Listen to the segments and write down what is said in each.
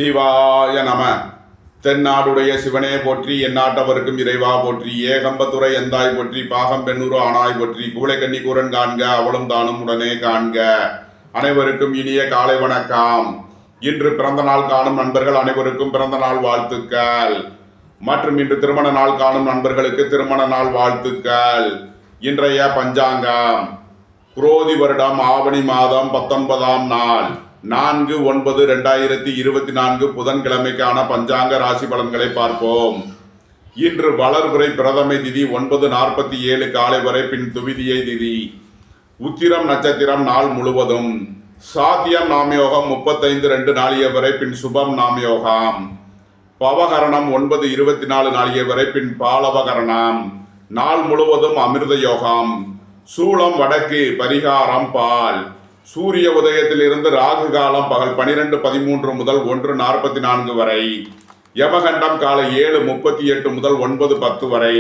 சிவாய நம. தென்னாடுடைய சிவனே போற்றி, எந்நாட்டவருக்கும் இறைவா போற்றி, ஏகம்பத்துறை எந்தாய் போற்றி, பாகம் பெண்ணூறு ஆனாய் போற்றி, கூளைக்கண்ணி கூரன் காண்க அவளும் தானும் உடனே காண்க. அனைவருக்கும் இனிய காலை வணக்கம். இன்று பிறந்த நாள் காணும் நண்பர்கள் அனைவருக்கும் பிறந்த நாள் வாழ்த்துக்கள். மற்றும் இன்று திருமண நாள் காணும் நண்பர்களுக்கு திருமண நாள் வாழ்த்துக்கள். இன்றைய பஞ்சாங்கம் குரோதி வருடம் ஆவணி மாதம் 19ஆம் நாள் 4/9/2024 புதன்கிழமைக்கான பஞ்சாங்க ராசி பலன்களை பார்ப்போம். இன்று வளர்பிறை பிரதமை திதி 9:47 காலை வரை, பின் துவிதியை திதி. உத்திரம் நட்சத்திரம் நாள் முழுவதும். சாத்தியம் நாமயோகம் 35:2 நாளிகை வரை, பின் சுபம் நாமயோகம். பவகரணம் 9:24 நாளிகை வரை, பின் பாலவகரணம். நாள் முழுவதும் அமிர்த யோகம். சூளம் வடக்கு, பரிகாரம் பால். சூரிய உதயத்திலிருந்து ராகு காலம் பகல் 12:13 முதல் 1:44 வரை. யமகண்டம் காலை 7:38 முதல் 9:10 வரை.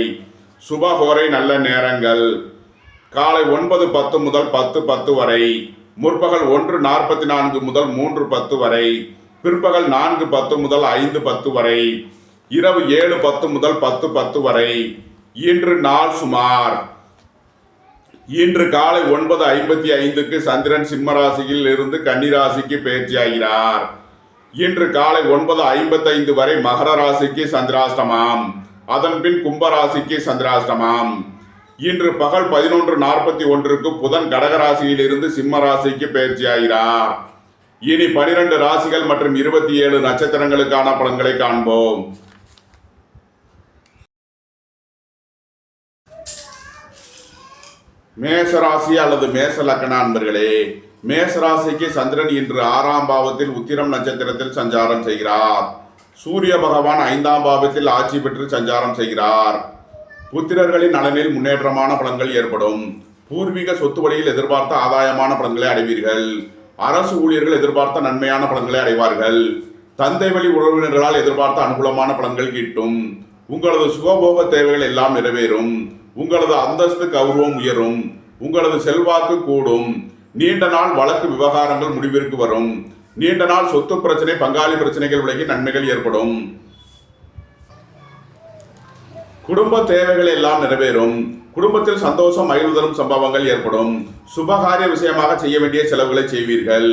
சுபகோரை நல்ல நேரங்கள் காலை 9:10 முதல் 10:10 வரை. முற்பகல் 1:44 முதல் 3:10 வரை. பிற்பகல் 4:10 முதல் 5:10 வரை. இரவு 7:10 முதல் 10:10 வரை. இன்று நாள் சுமார். இன்று காலை 9:55க்கு சந்திரன் சிம்மராசியில் இருந்து கன்னிராசிக்கு பயிற்சியாகிறார். இன்று காலை 9:55 வரை மகர ராசிக்கு சந்திராஷ்டமம், அதன் பின் கும்பராசிக்கு சந்திராஷ்டமம். இன்று பகல் 11:41க்கு புதன் கடகராசியில் இருந்து சிம்மராசிக்கு பயிற்சியாகிறார். இனி 12 ராசிகள் மற்றும் 27 நட்சத்திரங்களுக்கான பலன்களை காண்போம். மேசராசி அல்லது மேச லக்ன அன்பர்களே, மேசராசிக்கு சந்திரன் இன்று 6ஆம் பாவத்தில் உத்திரம் நட்சத்திரத்தில் சஞ்சாரம் செய்கிறார். சூரிய பகவான் 5ஆம் பாவத்தில் ஆட்சி பெற்று சஞ்சாரம் செய்கிறார். புத்திரர்களின் நலனில் முன்னேற்றமான பலன்கள் ஏற்படும். பூர்வீக சொத்து வழியில் எதிர்பார்த்த ஆதாயமான பலன்களை அடைவீர்கள். அரசு ஊழியர்கள் எதிர்பார்த்த நன்மையான பலன்களை அடைவார்கள். தந்தை வழி உறவினர்களால் எதிர்பார்த்த அனுகூலமான பலன்கள் கிட்டும். உங்களது சுகபோக தேவைகள் எல்லாம் நிறைவேறும். உங்களது அந்தஸ்து கௌரவம் உயரும். உங்களது செல்வாக்கு கூடும். நீண்ட நாள் வழக்கு விவகாரங்கள் முடிவிற்கு வரும். நீண்ட நாள் சொத்து பிரச்சனை, பங்காளி பிரச்சனைகள் விலகி நன்மைகள் ஏற்படும். குடும்ப தேவைகள் எல்லாம் நிறைவேறும். குடும்பத்தில் சந்தோஷம் மகிழ்வு தரும் சம்பவங்கள் ஏற்படும். சுபகாரிய விஷயமாக செய்ய வேண்டிய செலவுகளை செய்வீர்கள்.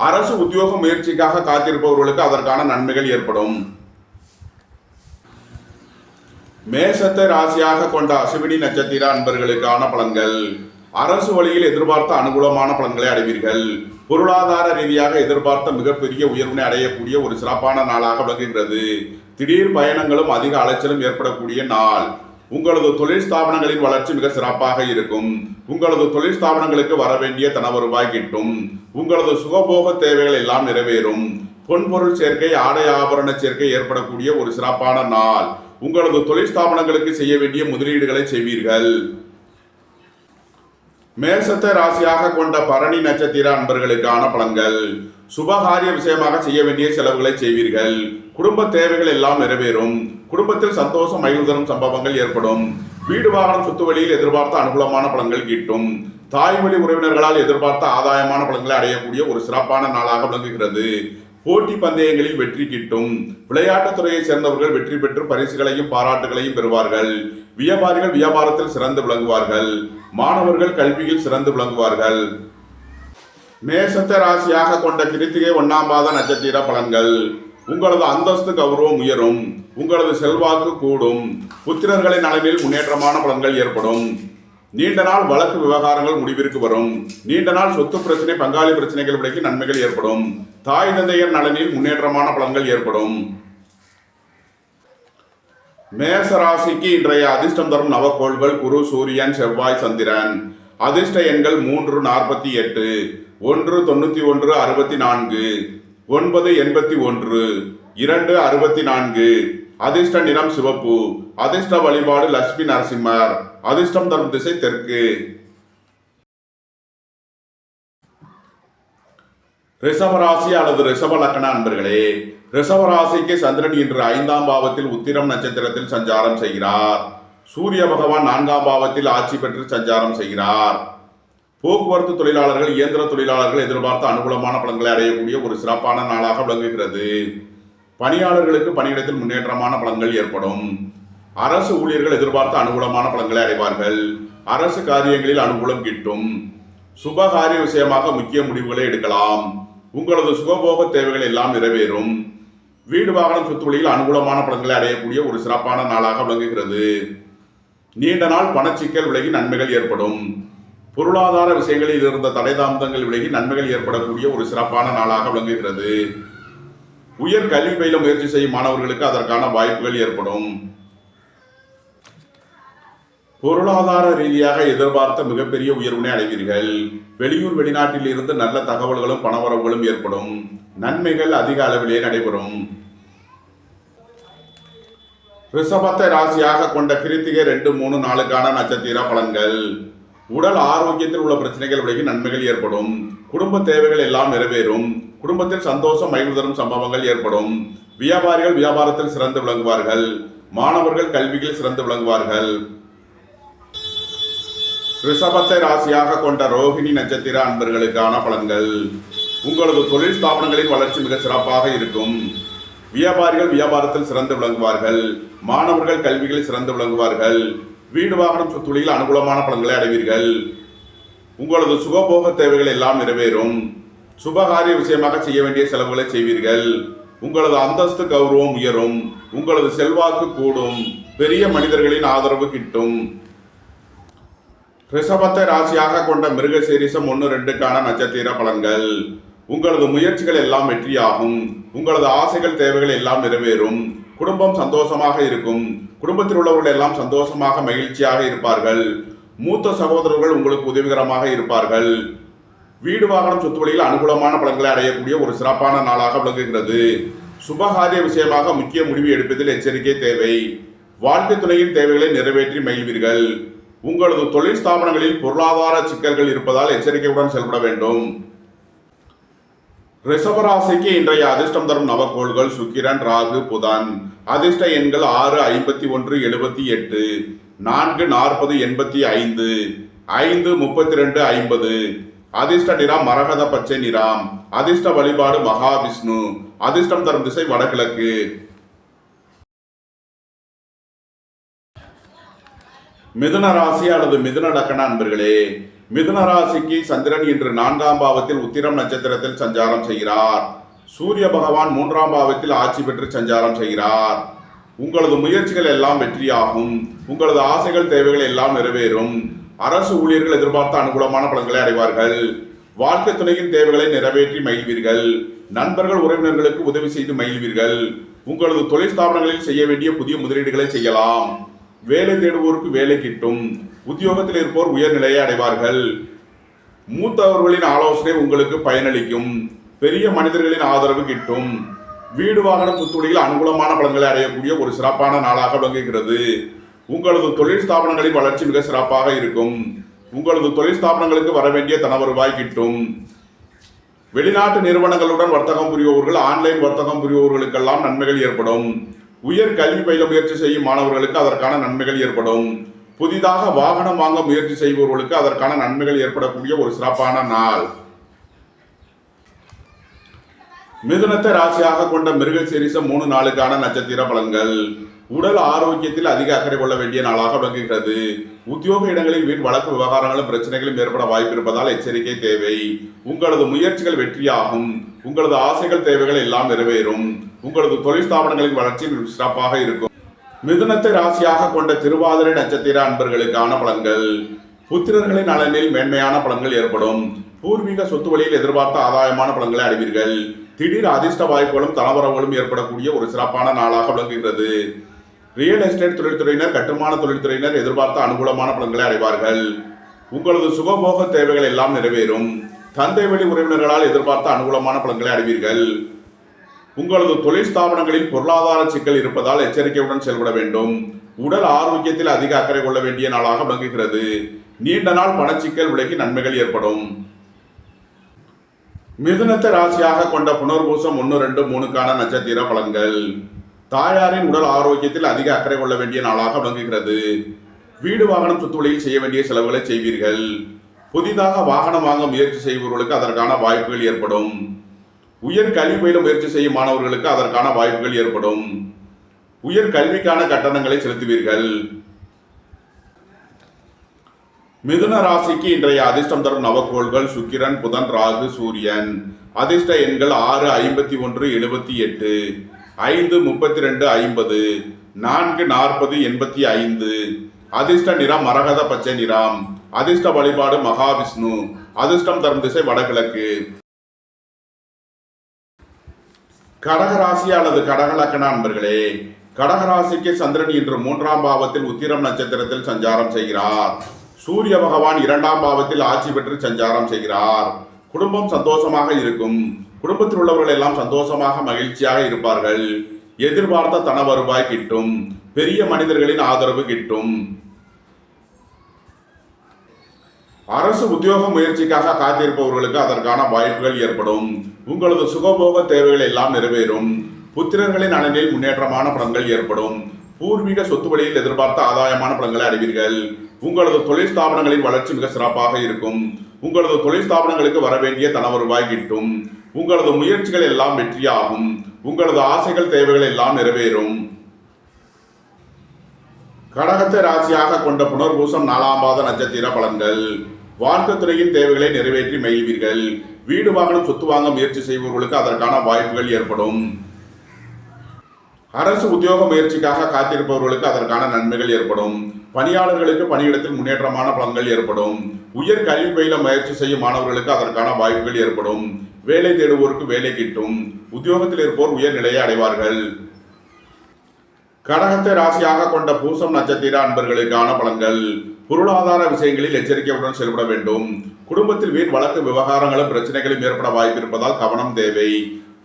அரசு உத்தியோக முயற்சிக்காக காத்திருப்பவர்களுக்கு அதற்கான நன்மைகள் ஏற்படும். மேசத்தை ராசியாக கொண்ட அசுவினி நட்சத்திர அன்பர்களுக்கான பலன்கள். அரசு வழியில் எதிர்பார்த்த அனுகூலமான பலன்களை அடைவீர்கள். பொருளாதார ரீதியாக எதிர்பார்த்த மிகப்பெரிய உயர்வினை அடையக்கூடிய ஒரு சிறப்பான நாளாக விளங்குகிறது. திடீர் பயணங்களும் அதிக அலைச்சலும் ஏற்படக்கூடிய நாள். உங்களது தொழில் ஸ்தாபனங்களின் வளர்ச்சி மிக சிறப்பாக இருக்கும். உங்களது தொழில் ஸ்தாபனங்களுக்கு வர வேண்டிய தன வருவாய் கிட்டும். உங்களது சுகபோக தேவைகள் எல்லாம் நிறைவேறும். பொன்பொருள் சேர்க்கை, ஆடை ஆபரண சேர்க்கை ஏற்படக்கூடிய ஒரு சிறப்பான நாள். உங்களது தொழில் ஸ்தாபனங்களுக்கு செய்ய வேண்டிய முதலீடுகளை செய்வீர்கள். மேசத்தை ராசியாக கொண்ட பரணி நட்சத்திர அன்பர்களுக்கான பலன்கள். சுபகாரிய விஷயமாக செய்ய வேண்டிய செலவுகளை செய்வீர்கள். குடும்ப தேவைகள் எல்லாம் நிறைவேறும். குடும்பத்தில் சந்தோஷம் மகிழ்வு தரும் சம்பவங்கள் ஏற்படும். வீடு வாகனம் சொத்து வழியில் எதிர்பார்த்த அனுகூலமான பலன்கள் கிட்டும். தாய்மொழி உறவினர்களால் எதிர்பார்த்த ஆதாயமான பலன்களை அடையக்கூடிய ஒரு சிறப்பான நாளாக விளங்குகிறது. போட்டி பந்தயங்களில் வெற்றி கிட்டும். விளையாட்டுத் துறையை சேர்ந்தவர்கள் வெற்றி பெற்று பரிசுகளையும் பாராட்டுகளையும் பெறுவார்கள். வியாபாரிகள் வியாபாரத்தில் சிறந்து விளங்குவார்கள். மாணவர்கள் கல்வியில் சிறந்து விளங்குவார்கள். மேசத்தை ராசியாக கொண்ட கிருத்திகை 1ஆம் பாத நட்சத்திர பலன்கள். உங்களது அந்தஸ்து கௌரவம் உயரும். உங்களது செல்வாக்கு கூடும். புத்திரர்களின் நலனில் முன்னேற்றமான பலன்கள் ஏற்படும். நீண்ட நாள் வழக்கு விவகாரங்கள் முடிவிற்கு வரும். நீண்ட நாள் சொத்து பிரச்சனை, பங்காளி பிரச்சனைகள் விலகி நன்மைகள் ஏற்படும். தாய் தந்தையர் நலனில் முன்னேற்றமான பலன்கள் ஏற்படும். மேச ராசிக்கு இன்றைய அதிர்ஷ்டம் தரும் நவக்கோள்கள் குரு, சூரியன், செவ்வாய், சந்திரன். அதிர்ஷ்ட எண்கள் 348, 191, 64, 981, 264. அதிர்ஷ்ட நிறம் சிவப்பு. அதிர்ஷ்ட வழிபாடு லட்சுமி நரசிம்மர். அதிர்ஷ்டம் தரும் திசை தெற்கு. ரிஷபராசி அல்லது ரிஷப லக்ன அன்பர்களே, ரிஷபராசிக்கு சந்திரன் இன்று 5ஆம் பாவத்தில் உத்திரம் நட்சத்திரத்தில் சஞ்சாரம் செய்கிறார். சூரிய பகவான் 4ஆம் பாவத்தில் ஆட்சி பெற்று சஞ்சாரம் செய்கிறார். போக்குவரத்து தொழிலாளர்கள், இயந்திர தொழிலாளர்கள் எதிர்பார்த்த அனுகூலமான பலன்களை அடையக்கூடிய ஒரு சிறப்பான நாளாக விளங்குகிறது. பணியாளர்களுக்கு பணியிடத்தில் முன்னேற்றமான பலன்கள் ஏற்படும். அரசு ஊழியர்கள் எதிர்பார்த்த அனுகூலமான பலன்களை அடைவார்கள். அரசு காரியங்களில் அனுகூலம் கிட்டும். சுபகாரிய விஷயமாக முக்கிய முடிவுகளை எடுக்கலாம். உங்களது சுகபோக தேவைகள் எல்லாம் நிறைவேறும். வீடு வாகனம் சொத்துவழியில் அனுகூலமான பலன்களை அடையக்கூடிய ஒரு சிறப்பான நாளாக விளங்குகிறது. நீண்ட நாள் பணச்சிக்கல் விலகி நன்மைகள் ஏற்படும். பொருளாதார விஷயங்களில் இருந்த தடை தாமதங்கள் விலகி நன்மைகள் ஏற்படக்கூடிய ஒரு சிறப்பான நாளாக விளங்குகிறது. உயர் கல்வி பயில முயற்சி செய்யும் மாணவர்களுக்கு அதற்கான வாய்ப்புகள் ஏற்படும். பொருளாதார ரீதியாக எதிர்பார்த்த மிகப்பெரிய உயர்வினை அடைவீர்கள். வெளியூர் வெளிநாட்டில் இருந்து நல்ல தகவல்களும் பணவரவுகளும் ஏற்படும். நன்மைகள் அதிக அளவிலே நடைபெறும். ரிஷபத்தை ராசியாக கொண்ட கிருத்திகை 2, 3, 4 நட்சத்திர பலன்கள். உடல் ஆரோக்கியத்தில் உள்ள பிரச்சனைகள் விலகி நன்மைகள் ஏற்படும். குடும்ப தேவைகள் எல்லாம் நிறைவேறும். குடும்பத்தில் சந்தோஷம் மகிழ்வு தரும் சம்பவங்கள் ஏற்படும். வியாபாரிகள் வியாபாரத்தில் சிறந்து விளங்குவார்கள். மாணவர்கள் கல்வியில் சிறந்து விளங்குவார்கள். ரிஷபத்தை ராசியாக கொண்ட ரோஹிணி நட்சத்திர அன்பர்களுக்கான பலன்கள். உங்களது தொழில் ஸ்தாபனங்களின் வளர்ச்சி மிக சிறப்பாக இருக்கும். வியாபாரிகள் வியாபாரத்தில் சிறந்து விளங்குவார்கள். மாணவர்கள் கல்விகளில் சிறந்து விளங்குவார்கள். வீடு வாகனம் சொத்துகளில் அனுகூலமான பலன்களை அடைவீர்கள். உங்களது சுகபோக தேவைகள் எல்லாம் நிறைவேறும். சுபகாரிய விஷயமாக செய்ய வேண்டிய செலவுகளை செய்வீர்கள். உங்களது அந்தஸ்து கௌரவம் உயரும். உங்களது செல்வாக்கு கூடும். பெரிய மனிதர்களின் ஆதரவு கிட்டும். ரிஷபத்தை ராசியாக கொண்ட மிருகசீரிஷம் 1, 2 நட்சத்திர பலன்கள். உங்களது முயற்சிகள் எல்லாம் வெற்றியாகும். உங்களது ஆசைகள் தேவைகள் எல்லாம் நிறைவேறும். குடும்பம் சந்தோஷமாக இருக்கும். குடும்பத்தில் உள்ளவர்கள் எல்லாம் சந்தோஷமாக மகிழ்ச்சியாக இருப்பார்கள். மூத்த சகோதரர்கள் உங்களுக்கு உதவிகரமாக இருப்பார்கள். வீடு வாகனம் சொத்துவழியில் அனுகூலமான பலன்களை அடையக்கூடிய ஒரு சிறப்பான நாளாக விளங்குகிறது. சுபகாரிய விஷயமாக முக்கிய முடிவு எடுப்பதில் எச்சரிக்கை தேவை. வாழ்க்கை துணையின் தேவைகளை நிறைவேற்றி மகிழ்வீர்கள். உங்களது தொழில் ஸ்தாபனங்களில் பொருளாதார சிக்கல்கள் இருப்பதால் எச்சரிக்கையுடன் செயல்பட வேண்டும். ரிஷபராசிக்கு இன்றைய அதிர்ஷ்டம் தரும் நவக்கோள்கள் சுக்கிரன், ராகு, புதன். அதிர்ஷ்ட எண்கள் 6, 51, 78, 4, 40, 85, 5, 32, 50. அதிர்ஷ்ட நிறம் மரகத பச்சை நிறம். அதிர்ஷ்ட வழிபாடு மகாவிஷ்ணு. அதிர்ஷ்டம் தரும் திசை வடகிழக்கு. மிதுன ராசி அல்லது மிதுன லக்கண அன்பர்களே, மிதுன ராசிக்கு சந்திரன் இன்று 4ஆம் பாவத்தில் உத்திரம் நட்சத்திரத்தில் சஞ்சாரம் செய்கிறார். சூரிய பகவான் 3ஆம் பாவத்தில் ஆட்சி பெற்று சஞ்சாரம் செய்கிறார். உங்களது முயற்சிகள் எல்லாம் வெற்றியாகும். உங்களது ஆசைகள் தேவைகள் எல்லாம் நிறைவேறும். அரசு ஊழியர்கள் எதிர்பார்த்த அனுகூலமான பலன்களை அடைவார்கள். வாழ்க்கை துணையின் தேவைகளை நிறைவேற்றி மகிழ்வீர்கள். நண்பர்கள் உறவினர்களுக்கு உதவி செய்து மகிழ்வீர்கள். உங்களது தொழில் ஸ்தாபனங்களில் செய்ய வேண்டிய புதிய முதலீடுகளை செய்யலாம். வேலை தேடுவோருக்கு வேலை கிட்டும். உத்தியோகத்தில் இருப்போர் உயர்நிலையை அடைவார்கள். மூத்தவர்களின் ஆலோசனை உங்களுக்கு பயனளிக்கும். பெரிய மனிதர்களின் ஆதரவு கிட்டும். வீடு வாகனம் சொத்துவழியில் அனுகூலமான பலன்களை அடையக்கூடிய ஒரு சிறப்பான நாளாக விளங்குகிறது. உங்களது தொழில் ஸ்தாபனங்களின் வளர்ச்சி மிக சிறப்பாக இருக்கும். உங்களது தொழில் ஸ்தாபனங்களுக்கு வர வேண்டிய தன வருவாய் கிட்டும். வெளிநாட்டு நிறுவனங்களுடன் வர்த்தகம் புரிபவர்கள், ஆன்லைன் வர்த்தகம் புரிபவர்களுக்கெல்லாம் நன்மைகள் ஏற்படும். உயர் கல்வி பயில முயற்சி செய்யும் மாணவர்களுக்கு அதற்கான நன்மைகள் ஏற்படும். புதிதாக வாகனம் வாங்க முயற்சி செய்பவர்களுக்கு அதற்கான நன்மைகள் ஏற்படக்கூடிய ஒரு சிறப்பான நாள். மிதுனத்தை ராசியாக கொண்ட மிருகசீரிஷம் 3, 4 நட்சத்திர பலன்கள். உடல் ஆரோக்கியத்தில் அதிக அக்கறை கொள்ள வேண்டிய நாளாக விளங்குகிறது. உத்தியோக இடங்களில் வீண் வழக்கு விவகாரங்களும் பிரச்சனைகளும் ஏற்பட வாய்ப்பு இருப்பதால் எச்சரிக்கை தேவை. உங்களது முயற்சிகள் வெற்றியாகும். உங்களது ஆசைகள் தேவைகள் எல்லாம் நிறைவேறும். உங்களது தொழில் ஸ்தாபனங்களின் வளர்ச்சி சிறப்பாக இருக்கும். மிதுனத்தை ராசியாக கொண்ட திருவாதிரை நட்சத்திர அன்பர்களுக்கான பலன்கள். புத்திரர்களின் நலனில் மேன்மையான பலன்கள் ஏற்படும். பூர்வீக சொத்து வழியில் எதிர்பார்த்த ஆதாயமான பலன்களை அடைவீர்கள். திடீர் அதிர்ஷ்ட வாய்ப்புகளும் தனவரவுகளும் ஏற்படக்கூடிய ஒரு சிறப்பான நாளாக விளங்குகிறது. ரியல் எஸ்டேட் தொழில்துறையினர், கட்டுமான தொழில்துறையினர் எதிர்பார்த்த அனுகூலமான பலன்களை அடைவார்கள். உங்களது சுகபோக தேவைகள் எல்லாம் நிறைவேறும். தந்தை வழி உறவினர்களால் எதிர்பார்த்த அனுகூலமான பலன்களை அடைவீர்கள். உங்களது தொழில் ஸ்தாபனங்களில் பொருளாதார சிக்கல் இருப்பதால் எச்சரிக்கையுடன் செயல்பட வேண்டும். உடல் ஆரோக்கியத்தில் அதிக அக்கறை கொள்ள வேண்டிய நாளாக விளங்குகிறது. நீண்ட நாள் பணச்சிக்கல் விலகி நன்மைகள் ஏற்படும். மிதுனத்தை ராசியாக கொண்ட புனர்பூசம் 1, 2, 3 நட்சத்திர பலன்கள். தாயாரின் உடல் ஆரோக்கியத்தில் அதிக அக்கறை கொள்ள வேண்டிய நாளாக விளங்குகிறது. வீடு வாகனம் சொத்துவழியில் செய்ய வேண்டிய செலவுகளை செய்வீர்கள். புதிதாக வாகனம் வாங்க முயற்சி செய்பவர்களுக்கு அதற்கான வாய்ப்புகள் ஏற்படும். உயர் கல்வி பயில முயற்சி செய்யும் மாணவர்களுக்கு அதற்கான வாய்ப்புகள் ஏற்படும். உயர் கல்விக்கான கட்டணங்களை செலுத்துவீர்கள். மிதுன ராசிக்கு இன்றைய அதிர்ஷ்டம் தரும் நவக்கோள்கள் சுக்கிரன், புதன், ராகு, சூரியன். அதிர்ஷ்ட எண்கள் 6, 51, 78, 5, 32, 50, 4, 40, 85. அதிர்ஷ்ட நிறம் மரகத பச்சை நிறம். அதிர்ஷ்ட வழிபாடு மகாவிஷ்ணு. அதிர்ஷ்டம் தரும் திசை வடகிழக்கு. கடகராசி அல்லது கடகலக்கண அன்பர்களே, கடகராசிக்கு சந்திரன் இன்று 3ஆம் பாவத்தில் உத்திரம் நட்சத்திரத்தில் சஞ்சாரம் செய்கிறார். சூரிய பகவான் 2ஆம் பாவத்தில் ஆட்சி பெற்று சஞ்சாரம் செய்கிறார். குடும்பம் சந்தோஷமாக இருக்கும். குடும்பத்தில் உள்ளவர்கள் எல்லாம் சந்தோஷமாக மகிழ்ச்சியாக இருப்பார்கள். எதிர்பார்த்த தன வருவாய் கிட்டும். பெரிய மனிதர்களின் ஆதரவு கிட்டும். அரசு உத்தியோக முயற்சிக்காக காத்திருப்பவர்களுக்கு அதற்கான வாய்ப்புகள் ஏற்படும். உங்களது சுகபோக தேவைகள் எல்லாம் நிறைவேறும். புத்திரர்களின் நலனில் முன்னேற்றமான பலன்கள் ஏற்படும். பூர்வீக சொத்து வழியில் எதிர்பார்த்த ஆதாயமான பலன்களை அடைவீர்கள். உங்களது தொழில் ஸ்தாபனங்களின் வளர்ச்சி மிக சிறப்பாக இருக்கும். உங்களது தொழில் ஸ்தாபனங்களுக்கு வரவேண்டிய தன வருவாய் கிட்டும். உங்களது முயற்சிகள் எல்லாம் வெற்றியாகும். உங்களது ஆசைகள் தேவைகள் எல்லாம் நிறைவேறும். கடகத்தை ராசியாக கொண்ட புனர்பூசம் 4ஆம் பாத நட்சத்திர பலன்கள். வாழ்க்கைத் துறையின் தேவைகளை நிறைவேற்றி மகிழ்வீர்கள். வீடு வாங்கணும் சொத்து வாங்க முயற்சி செய்பவர்களுக்கு அதற்கான வாய்ப்புகள் ஏற்படும். அரசு உத்தியோக முயற்சிக்காக காத்திருப்பவர்களுக்கு அதற்கான நன்மைகள் ஏற்படும். பணியாளர்களுக்கு பணியிடத்தில் முன்னேற்றமான பலன்கள் ஏற்படும். உயர் கல்வி பயில முயற்சி செய்யும் மாணவர்களுக்கு அதற்கான வாய்ப்புகள் ஏற்படும். வேலை தேடுவோருக்கு வேலை கிட்டும். உத்தியோகத்தில் இருப்போர் உயர் நிலையை அடைவார்கள். கடகத்தை ராசியாக கொண்ட பூசம் நட்சத்திர அன்பர்களுக்கான பலன்கள். பொருளாதார விஷயங்களில் எச்சரிக்கையுடன் செயல்பட வேண்டும். குடும்பத்தில் வீண் வழக்கு விவகாரங்களும் பிரச்சனைகளும் ஏற்பட வாய்ப்பு இருப்பதால் கவனம் தேவை.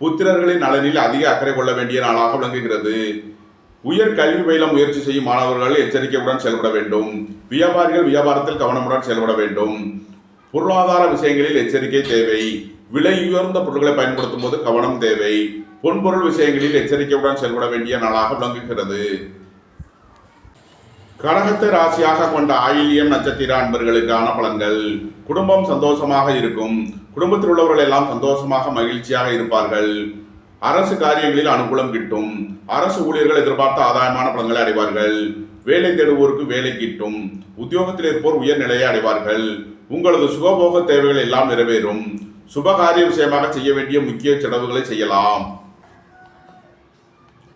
புத்திரர்களின் நலனில் அதிக அக்கறை கொள்ள வேண்டிய நாளாக விளங்குகிறது. உயர் கல்வி பயில முயற்சி செய்யும் மாணவர்கள் எச்சரிக்கையுடன் செயல்பட வேண்டும். வியாபாரிகள் வியாபாரத்தில் கவனமுடன் செயல்பட வேண்டும். பொருளாதார விஷயங்களில் எச்சரிக்கை தேவை. விலை உயர்ந்த பொருட்களை பயன்படுத்தும் போது கவனம் தேவை. பொன்பொருள் விஷயங்களில் எச்சரிக்கையுடன் செயல்பட வேண்டிய நாளாக விளங்குகிறது. கடகத்தை ராசியாக கொண்ட ஆயில்யம் நட்சத்திர அன்பர்களுக்கான பலன்கள். குடும்பம் சந்தோஷமாக இருக்கும். குடும்பத்தில் உள்ளவர்கள் எல்லாம் சந்தோஷமாக மகிழ்ச்சியாக இருப்பார்கள். அரசு காரியங்களில் அனுகூலம் கிட்டும். அரசு ஊழியர்கள் எதிர்பார்த்த ஆதாயமான பலன்களை அடைவார்கள். வேலை தேடுவோருக்கு வேலை கிட்டும். உத்தியோகத்தில் இருப்போர் உயர் நிலையை அடைவார்கள். உங்களது சுகபோக தேவைகள் எல்லாம் நிறைவேறும். சுபகாரிய விஷயமாக செய்ய வேண்டிய முக்கிய செலவுகளை செய்யலாம்.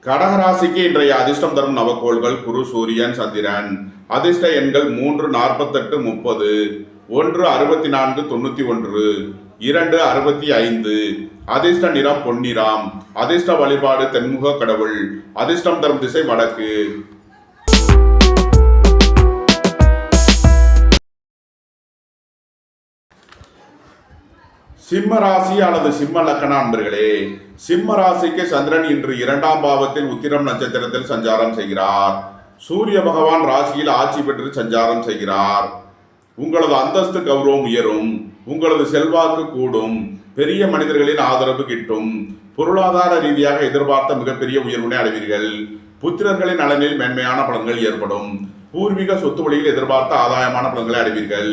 கடகராசிக்கு இன்றைய அதிர்ஷ்டம் தரும் நவக்கோள்கள் குரு, சூரியன், சந்திரன். அதிர்ஷ்ட எண்கள் 3, 48, 30, 1, 64, 91, 2, 65. அதிர்ஷ்ட நிறம் பொன்னிறம். அதிர்ஷ்ட வழிபாடு தென்முக கடவுள். அதிர்ஷ்டம் தரும் திசை வடக்கு. சிம்ம ராசி அல்லது சிம்ம லக்கண அன்பர்களே, சிம்ம ராசிக்கு சந்திரன் இன்று 2ஆம் பாவத்தில் உத்திரம் நட்சத்திரத்தில் சஞ்சாரம் செய்கிறார். சூரிய பகவான் ராசியில் ஆட்சி பெற்று சஞ்சாரம் செய்கிறார். உங்களது அந்தஸ்து கௌரவம் உயரும். உங்களது செல்வாக்கு கூடும். பெரிய மனிதர்களின் ஆதரவு கிட்டும். பொருளாதார ரீதியாக எதிர்பார்த்த மிகப்பெரிய உயர்வினை அடைவீர்கள். புத்திரர்களின் நலனில் மேன்மையான பலன்கள் ஏற்படும். பூர்வீக சொத்து வழியில் எதிர்பார்த்த ஆதாயமான பலன்களை அடைவீர்கள்.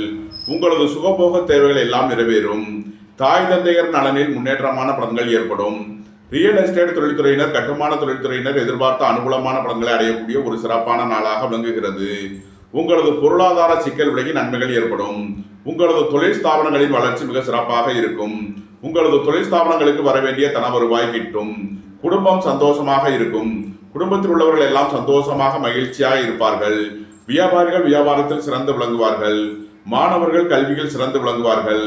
உங்களது சுகபோக தேவைகள் எல்லாம் நிறைவேறும். தாய் தந்தையர் நலனில் முன்னேற்றமான பலன்கள் ஏற்படும். ரியல் எஸ்டேட் தொழில்துறையினர், கட்டுமான தொழில்துறையினர் எதிர்பார்த்த அனுகூலமான பலன்களை அடையக்கூடிய ஒரு சிறப்பான நாளாக விளங்குகிறது. உங்களது பொருளாதார சிக்கல் விலகி நன்மைகள் ஏற்படும். உங்களது தொழில் ஸ்தாபனங்களின் வளர்ச்சி மிக சிறப்பாக இருக்கும். உங்களது தொழில் ஸ்தாபனங்களுக்கு வரவேண்டிய தன வருவாய் கிட்டும். குடும்பம் சந்தோஷமாக இருக்கும். குடும்பத்தில் உள்ளவர்கள் எல்லாம் சந்தோஷமாக மகிழ்ச்சியாக இருப்பார்கள். வியாபாரிகள் வியாபாரத்தில் சிறந்து விளங்குவார்கள். மாணவர்கள் கல்வியில் சிறந்து விளங்குவார்கள்.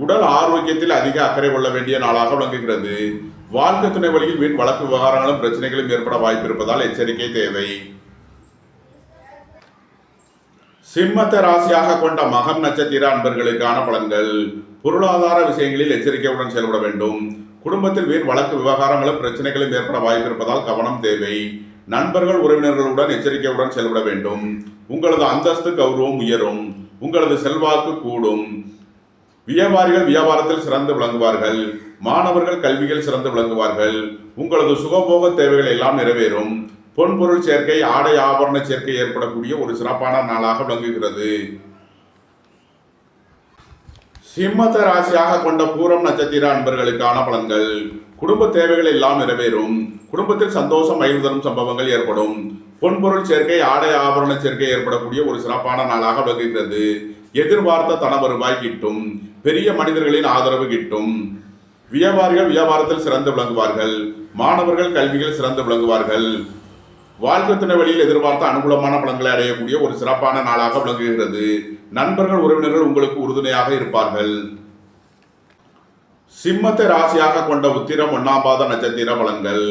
உடல் ஆரோக்கியத்தில் அதிக அக்கறை கொள்ள வேண்டிய நாளாக விளங்குகிறது. வாழ்க்கை துணை வழியில் வீண் வழக்கு விவகாரங்களும் பிரச்சனைகளும் ஏற்பட வாய்ப்பு இருப்பதால் எச்சரிக்கை தேவை. சிம்மத்தை ராசியாக கொண்ட மகம் நட்சத்திர அன்பர்களுக்கான பலன்கள். பொருளாதார விஷயங்களில் எச்சரிக்கையுடன் செயல்பட வேண்டும். குடும்பத்தில் வீண் வழக்கு விவகாரங்களும் பிரச்சனைகளும் ஏற்பட வாய்ப்பு இருப்பதால் கவனம் தேவை. நண்பர்கள் உறவினர்களுடன் எச்சரிக்கையுடன் செயல்பட வேண்டும். உங்களது அந்தஸ்து கௌரவம் உயரும். உங்களது செல்வாக்கு கூடும். வியாபாரிகள் வியாபாரத்தில் சிறந்து விளங்குவார்கள். மாணவர்கள் கல்வியில் சிறந்து விளங்குவார்கள். உங்களது சுகபோக தேவைகள் எல்லாம் நிறைவேறும். பொன்பொருள் சேர்க்கை, ஆடை ஆபரண சேர்க்கை ஏற்படக்கூடிய ஒரு சிறப்பான நாளாக விளங்குகிறது. சிம்மத்தை ராசியாக கொண்ட பூரம் நட்சத்திர அன்பர்களுக்கான பலன்கள். குடும்ப தேவைகள் எல்லாம் நிறைவேறும். குடும்பத்தில் சந்தோஷம் மகிழ்வு தரும் சம்பவங்கள் ஏற்படும். பொன்பொருள் சேர்க்கை, ஆடை ஆபரண சேர்க்கை ஏற்படக்கூடிய ஒரு சிறப்பான நாளாக விளங்குகிறது. எதிர்பார்த்த தன வருவாய் கிட்டும். பெரிய மனிதர்களின் ஆதரவு கிட்டும். வியாபாரிகள் வியாபாரத்தில் சிறந்து விளங்குவார்கள். மாணவர்கள் கல்வியில் சிறந்து விளங்குவார்கள். வாழ்க்கை துணை வழியில் எதிர்பார்த்த அனுகூலமான பலன்களை அடையக்கூடிய ஒரு சிறப்பான நாளாக விளங்குகிறது. நண்பர்கள் உறவினர்கள் உங்களுக்கு உறுதுணையாக இருப்பார்கள். சிம்மத்தை ராசியாக கொண்ட உத்திரம் 1ஆம் பாத நட்சத்திர பலன்கள்.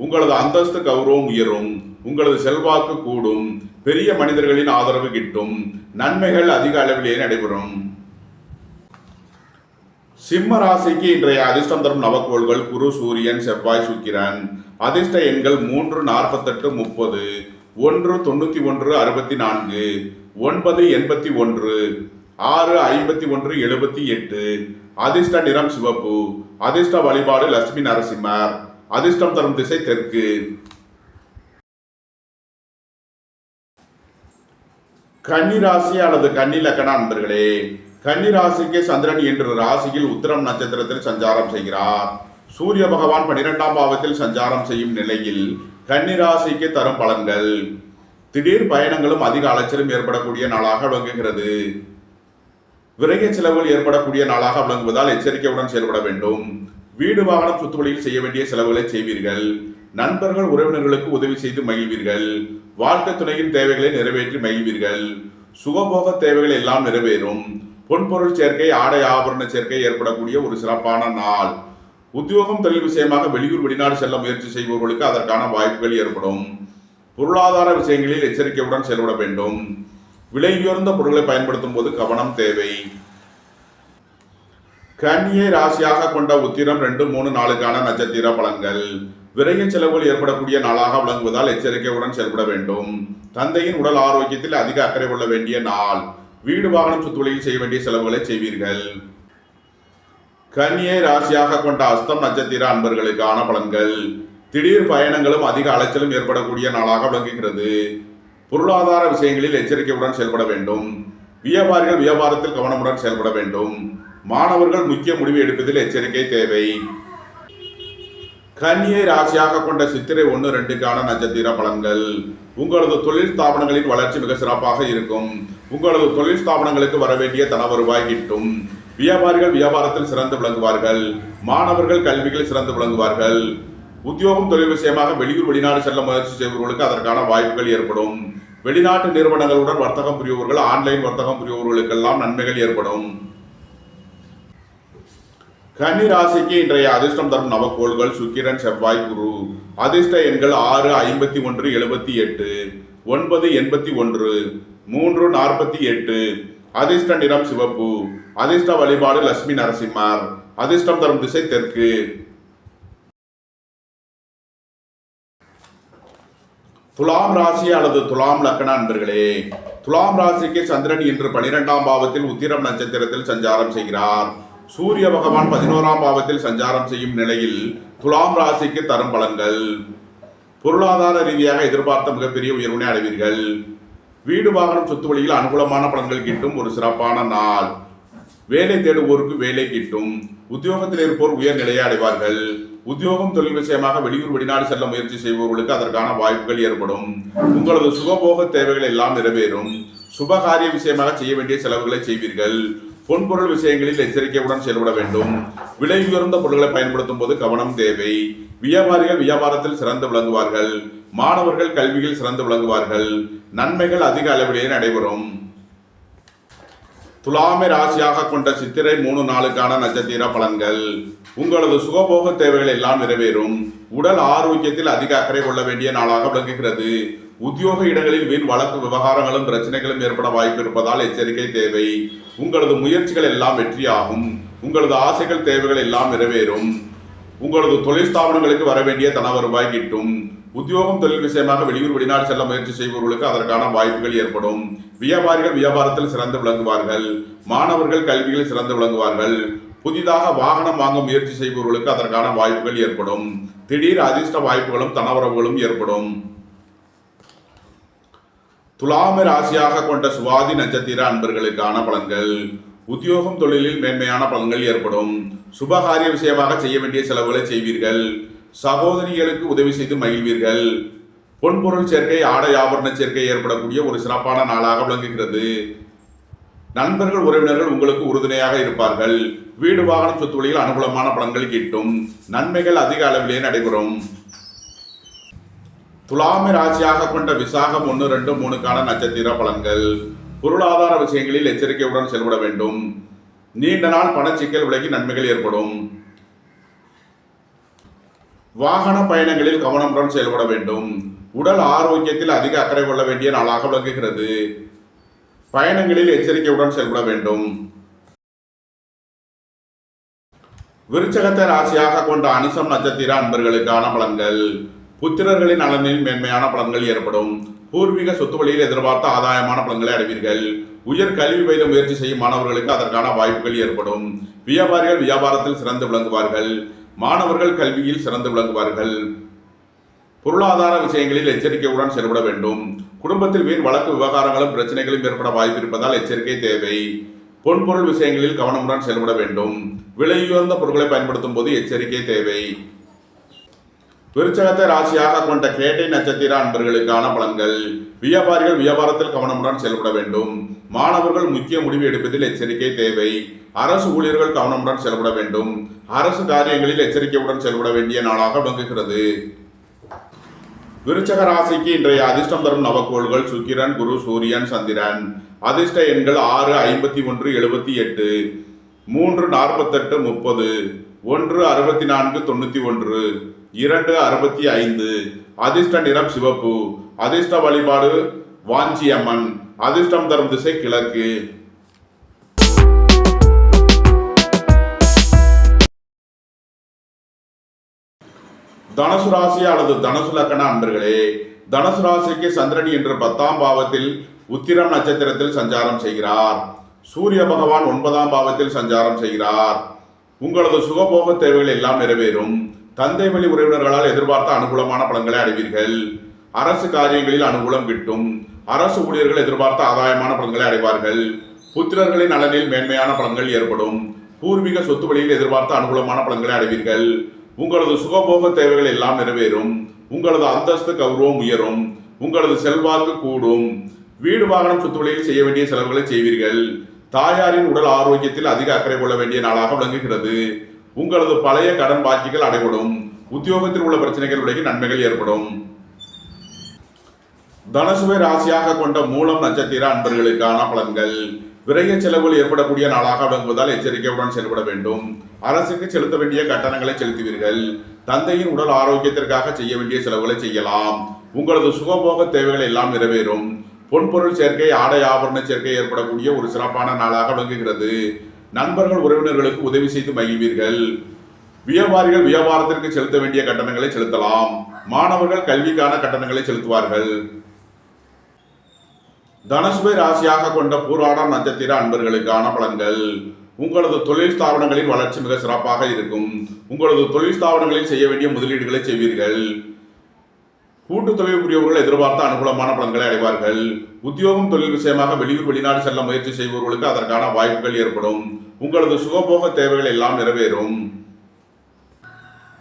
உங்களது அந்தஸ்து கௌரவம் உயரும். உங்களது செல்வாக்கு கூடும். பெரிய மனிதர்களின் ஆதரவு கிட்டும். நன்மைகள் அதிக அளவிலேயே நடைபெறும். சிம்ம ராசிக்கு இன்றைய அதிர்ஷ்டம் தரும் நவக்கோள்கள் குரு, சூரியன், செவ்வாய், சுக்கிரன். அதிர்ஷ்ட எண்கள் 3, 48, 30, 1, 91, 64, 9, 81, 6, 51, 78. அதிர்ஷ்ட நிறம் சிவப்பு. அதிர்ஷ்ட வழிபாடு லட்சுமி நரசிம்மர். அதிர்ஷ்டம் தரும் திசை தெற்கு. கன்னி ராசி அல்லது கன்னி லக்கண அன்பர்களே, கன்னி ராசிக்கு சந்திரன் இன்று ராசியில் உத்திரம் நட்சத்திரத்தில் சஞ்சாரம் செய்கிறார். சூரிய பகவான் 12ஆம் பாவத்தில் சஞ்சாரம் செய்யும் நிலையில் கன்னி ராசிக்கு தரும் பலன்கள். திடீர் பயணங்களும் அதிக அலைச்சலும் ஏற்படக்கூடிய நாளாக விளங்குகிறது. விரைய செலவுகள் ஏற்படக்கூடிய நாளாக விளங்குவதால் எச்சரிக்கையுடன் செயல்பட வேண்டும். வீடு வாகனம் சுத்துவழியில் செய்ய வேண்டிய செலவுகளை செய்வீர்கள். நண்பர்கள் உறவினர்களுக்கு உதவி செய்து மகிழ்வீர்கள். வாழ்க்கை துணையின் தேவைகளை நிறைவேற்றி மகிழ்வீர்கள். சுகபோக தேவைகள் எல்லாம் நிறைவேறும். பொன்பொருள் சேர்க்கை, ஆடை ஆபரண சேர்க்கை ஏற்படக்கூடிய ஒரு சிறப்பான நாள். உத்தியோகம் தொழில் விஷயமாக வெளியூர் வெளிநாடு செல்ல முயற்சி செய்பவர்களுக்கு அதற்கான வாய்ப்புகள் ஏற்படும். பொருளாதார விஷயங்களில் எச்சரிக்கையுடன் செயல்பட வேண்டும். விலை உயர்ந்த பொருட்களை பயன்படுத்தும் போது கவனம் தேவை. கன்னியை ராசியாக கொண்ட உத்திரம் 2, 3, 4க்கான நட்சத்திர பலன்கள். விரைய செலவுகள் ஏற்படக்கூடிய நாளாக விளங்குவதால் எச்சரிக்கையுடன் செயல்பட வேண்டும். தந்தையின் உடல் ஆரோக்கியத்தில் அதிக அக்கறை கொள்ள வேண்டிய நாள். வீடு வாகனம் சுத்துவழியில் செய்ய வேண்டிய செலவுகளை செய்வீர்கள். கன்னியை ராசியாக கொண்ட அஸ்தம் நட்சத்திர அன்பர்களுக்கான பலன்கள். திடீர் பயணங்களும் அதிக அலைச்சலும் ஏற்படக்கூடிய நாளாக விளங்குகிறது. பொருளாதார விஷயங்களில் எச்சரிக்கையுடன் செயல்பட வேண்டும். வியாபாரிகள் வியாபாரத்தில் கவனமுடன் செயல்பட வேண்டும். மாணவர்கள் முக்கிய முடிவு எடுப்பதில் எச்சரிக்கை தேவை. கன்னியை ராசியாக கொண்ட சித்திரை 1, 2க்கான நட்சத்திர பலன்கள். உங்களது தொழில் ஸ்தாபனங்களின் வளர்ச்சி மிக சிறப்பாக இருக்கும். உங்களது தொழில் ஸ்தாபனங்களுக்கு வர வேண்டிய தன வருவாய் கிட்டும். வியாபாரிகள் வியாபாரத்தில் சிறந்து விளங்குவார்கள். மாணவர்கள் கல்விகளில் சிறந்து விளங்குவார்கள். உத்தியோகம் தொழில் விஷயமாக வெளியூர் வெளிநாடு செல்ல முயற்சி செய்பவர்களுக்கு அதற்கான வாய்ப்புகள் ஏற்படும். வெளிநாட்டு நிறுவனங்களுடன் வர்த்தகம் புரிபவர்கள், ஆன்லைன் வர்த்தகம் புரிபவர்களுக்கெல்லாம் நன்மைகள் ஏற்படும். கன்னி ராசிக்கு இன்றைய அதிர்ஷ்டம் தரும் நவக்கோள்கள் சுக்கிரன், செவ்வாய், குரு. அதிர்ஷ்ட எண்கள் 6, 51, 78, 9, 81, 3, 48. அதிர்ஷ்ட நிறம் சிவப்பு. அதிர்ஷ்ட வழிபாடு லட்சுமி நரசிம்மர். அதிர்ஷ்டம் தரும் திசை தெற்கு. துலாம் ராசி அல்லது துலாம் லக்கண அன்பர்களே, துலாம் ராசிக்கு சந்திரன் இன்று 12ஆம் பாவத்தில் உத்திரம் நட்சத்திரத்தில் சஞ்சாரம் செய்கிறார். சூரிய பகவான் 11ஆம் பாவத்தில் சஞ்சாரம் செய்யும் நிலையில் துலாம் ராசிக்கு தரும் பலன்கள். பொருளாதார ரீதியாக எதிர்பார்த்த மிகப்பெரிய உயர்வினை அடைவீர்கள். வீடு வாகனம் சொத்து வழியில் அனுகூலமான பலன்கள் கிட்டும் ஒரு சிறப்பான நாள். வேலை தேடுவோருக்கு வேலை கிட்டும். உத்தியோகத்தில் இருப்போர் உயர் நிலையை அடைவார்கள். உத்தியோகம் தொழில் விஷயமாக வெளியூர் வெளிநாடு செல்ல முயற்சி செய்பவர்களுக்கு அதற்கான வாய்ப்புகள் ஏற்படும். உங்களது சுகபோக தேவைகள் எல்லாம் நிறைவேறும். சுபகாரிய விஷயமாக செய்ய வேண்டிய செலவுகளை செய்வீர்கள். பொன்பொருள் விஷயங்களில் எச்சரிக்கையுடன் செயல்பட வேண்டும். விலை உயர்ந்த பொருட்களை பயன்படுத்தும் போது கவனம் தேவை. வியாபாரிகள் வியாபாரத்தில் சிறந்து விளங்குவார்கள். மாணவர்கள் கல்வியில் சிறந்து விளங்குவார்கள். நன்மைகள் அதிக அளவிலேயே நடைபெறும். துலாமை ராசியாக கொண்ட சித்திரை 3, 4க்கான நட்சத்திர பலன்கள். உங்களது சுகபோக தேவைகள் எல்லாம் நிறைவேறும். உடல் ஆரோக்கியத்தில் அதிக அக்கறை கொள்ள வேண்டிய நாளாக விளங்குகிறது. உத்தியோக இடங்களில் வீண் வழக்கு விவகாரங்களும் பிரச்சனைகளும் ஏற்பட வாய்ப்பு இருப்பதால் எச்சரிக்கை தேவை. உங்களது முயற்சிகள் எல்லாம் வெற்றியாகும். உங்களது ஆசைகள் தேவைகள் எல்லாம் நிறைவேறும். உங்களது தொழில் ஸ்தாபனங்களுக்கு வர வேண்டிய தன வருவாய் கிட்டும். உத்தியோகம் தொழில் விஷயமாக வெளியூர் வெளிநாடு செல்ல முயற்சி செய்பவர்களுக்கு அதற்கான வாய்ப்புகள் ஏற்படும். வியாபாரிகள் வியாபாரத்தில் சிறந்து விளங்குவார்கள். மாணவர்கள் கல்வியில் சிறந்து விளங்குவார்கள். புதிதாக வாகனம் வாங்க முயற்சி செய்பவர்களுக்கு அதற்கான வாய்ப்புகள் ஏற்படும். திடீர் அதிர்ஷ்ட வாய்ப்புகளும் தனவரவுகளும் ஏற்படும். துலாமை ராசியாக கொண்ட சுவாதி நட்சத்திர அன்பர்களுக்கான பலன்கள். உத்தியோகம் தொழிலில் மேன்மையான பலன்கள் ஏற்படும். சுபகாரிய விஷயமாக செய்ய வேண்டிய செலவுகளை செய்வீர்கள். சகோதரிகளுக்கு உதவி செய்து மகிழ்வீர்கள். பொன்பொருள் சேர்க்கை, ஆடை ஆபரண சேர்க்கை ஏற்படக்கூடிய ஒரு சிறப்பான நாளாக விளங்குகிறது. நண்பர்கள் உறவினர்கள் உங்களுக்கு உறுதுணையாக இருப்பார்கள். வீடு வாகனம் சொத்து வழியில் அனுகூலமான பலன்கள் கிட்டும். நன்மைகள் அதிக அளவிலே நடைபெறும். துலாமை ராசியாக கொண்ட விசாகம் 1, 2, 3க்கான நட்சத்திர பலன்கள். பொருளாதார விஷயங்களில் எச்சரிக்கையுடன் செயல்பட வேண்டும். நீண்ட நாள் பணச்சிக்கல் விலகி நன்மைகள் ஏற்படும். வாகன பயணங்களில் கவனமுடன் செயல்பட வேண்டும். உடல் ஆரோக்கியத்தில் அதிக அக்கறை கொள்ள வேண்டிய நாளாக விளங்குகிறது. பயணங்களில் எச்சரிக்கையுடன் செயல்பட வேண்டும். விருச்சகத்தை ராசியாக கொண்ட அனுசம் நட்சத்திர அன்பர்களுக்கான பலன்கள். புத்திரர்களின் நலனில் மேன்மையான பலன்கள் ஏற்படும். பூர்வீக சொத்து வழியில் எதிர்பார்த்த ஆதாயமான பலன்களை அடைவீர்கள். உயர் கல்வி பயில முயற்சி செய்யும் மாணவர்களுக்கு அதற்கான வாய்ப்புகள் ஏற்படும். வியாபாரிகள் வியாபாரத்தில் சிறந்து விளங்குவார்கள். மாணவர்கள் கல்வியில் சிறந்து விளங்குவார்கள். பொருளாதார விஷயங்களில் எச்சரிக்கையுடன் செயல்பட வேண்டும். குடும்பத்தில் வீண் வழக்கு விவகாரங்களும் பிரச்சனைகளும் ஏற்பட வாய்ப்பு இருப்பதால் எச்சரிக்கை தேவை. பொன்பொருள் விஷயங்களில் கவனமுடன் செயல்பட வேண்டும். விலையுயர்ந்த பொருட்களை பயன்படுத்தும் போது எச்சரிக்கை தேவை. விருச்சகத்தை ராசியாக கொண்ட கேட்டை நட்சத்திர அன்பர்களுக்கான பலன்கள். வியாபாரிகள் வியாபாரத்தில் கவனமுடன் செயல்பட வேண்டும். மாணவர்கள் முக்கிய முடிவு எடுப்பதில் எச்சரிக்கை தேவை. அரசு ஊழியர்கள் கவனமுடன் செயல்பட வேண்டும். அரசு காரியங்களில் எச்சரிக்கையுடன் செயல்பட வேண்டிய நாளாக விளங்குகிறது. விருச்சக ராசிக்கு இன்றைய அதிர்ஷ்டம் தரும் நவக்கோள்கள் சுக்கிரன், குரு, சூரியன், சந்திரன். அதிர்ஷ்ட எண்கள் 6, 51, 78, 3, 48, 30, 1, 64, 91, 2, 65. அதிர்ஷ்ட நிறம் சிவப்பு. அதிர்ஷ்ட வழிபாடு வாஞ்சியம்மன். அதிர்ஷ்டம் தரும் திசை கிழக்கு. தனுசு ராசி அல்லது தனுசு லக்கண அன்பர்களே, தனுசு ராசிக்கு சந்திரன் இன்று 10ஆம் பாவத்தில் உத்திரம் நட்சத்திரத்தில் சஞ்சாரம் செய்கிறார். சூரிய பகவான் 9ஆம் பாவத்தில் சஞ்சாரம் செய்கிறார். உங்களது சுகபோக தேவைகள் எல்லாம் நிறைவேறும். தந்தை வழி உறவினர்களால் எதிர்பார்த்த அனுகூலமான பலன்களை அடைவீர்கள். அரசு காரியங்களில் அனுகூலம் கிட்டும். அரசு ஊழியர்கள் எதிர்பார்த்த ஆதாயமான பலன்களை அடைவார்கள். புத்திரர்களின் நலனில் மேன்மையான பலன்கள் ஏற்படும். பூர்வீக சொத்து வழியில் எதிர்பார்த்த அனுகூலமான பலன்களை அடைவீர்கள். உங்களது சுகபோக தேவைகள் எல்லாம் நிறைவேறும். உங்களது அந்தஸ்து கௌரவம் உயரும். உங்களது செல்வாக்கு கூடும். வீடு வாகனம் சொத்து வழியில் செய்ய வேண்டிய செலவுகளை செய்வீர்கள். தாயாரின் உடல் ஆரோக்கியத்தில் அதிக அக்கறை கொள்ள வேண்டிய நாளாக விளங்குகிறது. உங்களது பழைய கடன் பாக்கிகள் அடைபடும். உத்தியோகத்தில் உள்ள பிரச்சனைகள் விலகி நன்மைகள் ஏற்படும். தனுசுவை ராசியாக கொண்ட மூலம் நட்சத்திர அன்பர்களுக்கான பலன்கள். விரைய செலவுகள் ஏற்படக்கூடிய நாளாக விளங்குவதால் எச்சரிக்கையுடன் செயல்பட வேண்டும். அரசுக்கு செலுத்த வேண்டிய கட்டணங்களை செலுத்துவீர்கள். தந்தையின் உடல் ஆரோக்கியத்திற்காக செய்ய வேண்டிய செலவுகளை செய்யலாம். உங்களது சுகபோக தேவைகள் எல்லாம் நிறைவேறும். பொன்பொருள் சேர்க்கை, ஆடை ஆபரண சேர்க்கை ஏற்படக்கூடிய ஒரு சிறப்பான நாளாக விளங்குகிறது. நண்பர்கள் உறவினர்களுக்கு உதவி செய்து மகிழ்வீர்கள். வியாபாரிகள் வியாபாரத்திற்கு செலுத்த வேண்டிய கட்டணங்களை செலுத்தலாம். மாணவர்கள் கல்விக்கான கட்டணங்களை செலுத்துவார்கள். தனுசுவை ராசியாக கொண்ட பூராடம் நட்சத்திர அன்பர்களுக்கான பலன்கள். உங்களது தொழில் ஸ்தாபனங்களின் வளர்ச்சி மிக சிறப்பாக இருக்கும். உங்களது தொழில் ஸ்தாபனங்களில் செய்ய வேண்டிய முதலீடுகளை செய்வீர்கள். கூட்டு தொழில் புரியவர்கள் எதிர்பார்த்த அனுகூலமான பலன்களை அடைவார்கள். உத்தியோகம் தொழில் விஷயமாக வெளியூர் வெளிநாடு செல்ல முயற்சி செய்பவர்களுக்கு அதற்கான வாய்ப்புகள் ஏற்படும். உங்களது சுகபோக தேவைகள் எல்லாம் நிறைவேறும்.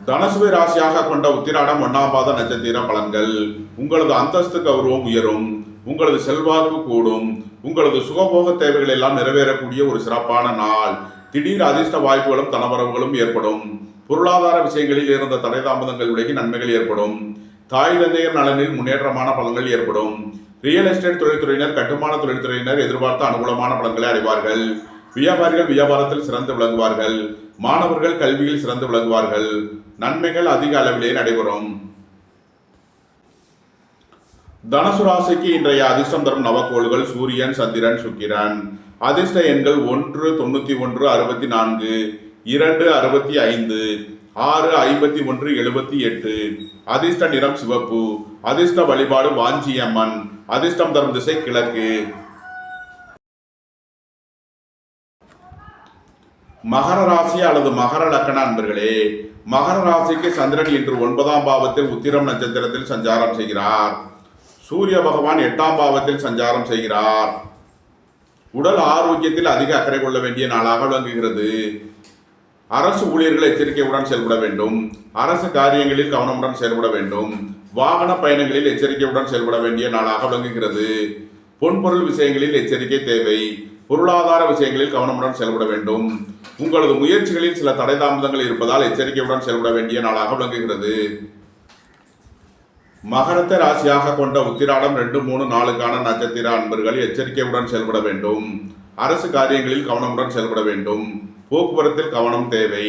தனுசுவை ராசியாக கொண்ட உத்திராடம் 1ஆம் பாத நட்சத்திர பலன்கள். உங்களது அந்தஸ்து கௌரவம் உயரும். உங்களது செல்வாக்கு கூடும். உங்களது சுகபோக தேவைகள் எல்லாம் நிறைவேறக்கூடிய ஒரு சிறப்பான நாள். திடீர் அதிர்ஷ்ட வாய்ப்புகளும் தனவரவுகளும் ஏற்படும். பொருளாதார விஷயங்களில் இருந்த தடை தாமதங்கள் விலகி நன்மைகள் ஏற்படும். தாய் தந்தையர் நலனில் முன்னேற்றமான பலன்கள் ஏற்படும். ரியல் எஸ்டேட் தொழில்துறையினர், கட்டுமான தொழில்துறையினர் எதிர்பார்த்த அனுகூலமான பலன்களை அடைவார்கள். வியாபாரிகள் வியாபாரத்தில் சிறந்து விளங்குவார்கள். மாணவர்கள் கல்வியில் சிறந்து விளங்குவார்கள். நன்மைகள் அதிக அளவிலே நடைபெறும். தனுசு ராசிக்கு இன்றைய அதிர்ஷ்டம் தரும் நவக்கோள்கள் சூரியன், சந்திரன், சுக்கிரன். அதிர்ஷ்ட எண்கள் 1, 91, 64, 2, 65, 6, 51, 78. அதிர்ஷ்ட நிறம் சிவப்பு. அதிர்ஷ்ட வழிபாடு வாஞ்சியம்மன். அதிர்ஷ்டம் தரும் திசை கிழக்கு. மகர ராசி அல்லது மகர லக்கண அன்பர்களே, மகர ராசிக்கு சந்திரன் இன்று 9ஆம் பாவத்தில் உத்திரம் நட்சத்திரத்தில் சஞ்சாரம் செய்கிறார். சூரிய பகவான் 8ஆம் பாவத்தில் சஞ்சாரம் செய்கிறார். உடல் ஆரோக்கியத்தில் அதிக அக்கறை கொள்ள வேண்டிய நாளாக விளங்குகிறது. அரசு ஊழியர்கள் எச்சரிக்கையுடன் செயல்பட வேண்டும். அரசு காரியங்களில் கவனமுடன் செயல்பட வேண்டும். வாகன பயணங்களில் எச்சரிக்கையுடன் செயல்பட வேண்டிய நாளாக விளங்குகிறது. பொன்பொருள் விஷயங்களில் எச்சரிக்கை தேவை. பொருளாதார விஷயங்களில் கவனமுடன் செயல்பட வேண்டும். உங்களது முயற்சிகளில் சில தடை தாமதங்கள் இருப்பதால் எச்சரிக்கையுடன் செயல்பட வேண்டிய நாளாக விளங்குகிறது. மகரத்தை ராசியாக கொண்ட உத்திராடம் 2, 3, 4க்கான நட்சத்திர அன்பர்கள் எச்சரிக்கையுடன் செயல்பட வேண்டும். அரசு காரியங்களில் கவனமுடன் செயல்பட வேண்டும். போக்குவரத்தில் கவனம் தேவை.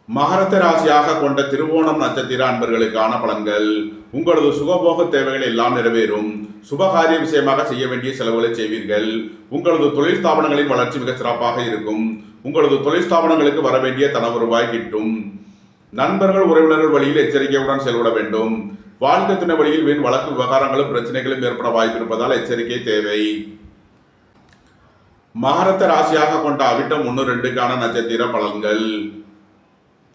மகரத்தை ராசியாக கொண்ட திருவோணம் நட்சத்திர அன்பர்களுக்கான பலன்கள். உங்களது சுகபோக தேவைகள் எல்லாம் நிறைவேறும். சுபகாரிய விஷயமாக செய்ய வேண்டிய செலவுகளை செய்வீர்கள். உங்களது தொழில் ஸ்தாபனங்களின் வளர்ச்சி மிக சிறப்பாக இருக்கும். உங்களது தொழில் ஸ்தாபனங்களுக்கு வர வேண்டிய தன வருவாய் கிட்டும். நண்பர்கள் உறவினர்கள் வழியில் எச்சரிக்கையுடன் செயல்பட வேண்டும். வாழ்க்கை துணை வழியில் வீண் வழக்கு விவகாரங்களும் பிரச்சனைகளும் ஏற்பட வாய்ப்பு இருப்பதால் எச்சரிக்கை தேவை. மகரத்தை ராசியாக கொண்ட அவிட்டம் 1, 2க்கான நட்சத்திர பலன்கள்.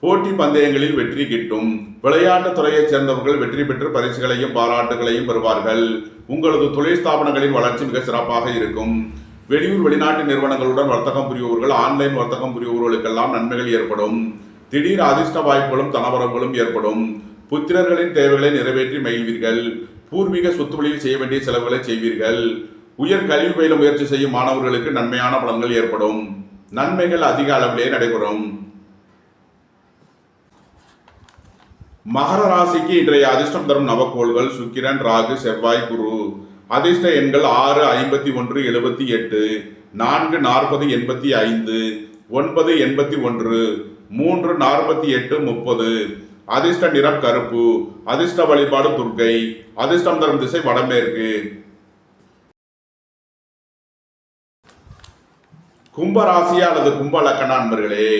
போட்டி பந்தயங்களில் வெற்றி கிட்டும். விளையாட்டுத் துறையைச் சேர்ந்தவர்கள் வெற்றி பெற்று பரிசுகளையும் பாராட்டுகளையும் பெறுவார்கள். உங்களது தொழில் ஸ்தாபனங்களின் வளர்ச்சி மிக சிறப்பாக இருக்கும். வெளியூர் வெளிநாட்டு நிறுவனங்களுடன் வர்த்தகம் புரிபவர்கள் ஆன்லைன் வர்த்தகம் புரிபவர்களுக்கெல்லாம் நன்மைகள் ஏற்படும். திடீர் அதிர்ஷ்ட வாய்ப்புகளும் தனவரவுகளும் ஏற்படும். புத்திரர்களின் தேவைகளை நிறைவேற்றி மகிழ்வீர்கள். பூர்வீக சொத்து வழியில் செய்ய வேண்டிய செலவுகளை செய்வீர்கள். உயர் கல்வி பயில முயற்சி செய்யும் மாணவர்களுக்கு நன்மையான பலன்கள் ஏற்படும். நன்மைகள் அதிக அளவிலே நடைபெறும். மகர ராசிக்கு இன்றைய அதிர்ஷ்டம் தரும் நவக்கோள்கள் சுக்கிரன், ராகு, செவ்வாய், குரு. அதிர்ஷ்ட எண்கள் 6, 51, 78, 4, 40, 85, 9, 81, 3, 48, 30. அதிர்ஷ்ட நிறம் கருப்பு. அதிர்ஷ்ட வழிபாடு துர்க்கை. அதிர்ஷ்டம் தரும் திசை வடமேற்கு. கும்பராசி அல்லது கும்ப லக்கண அன்பர்களே,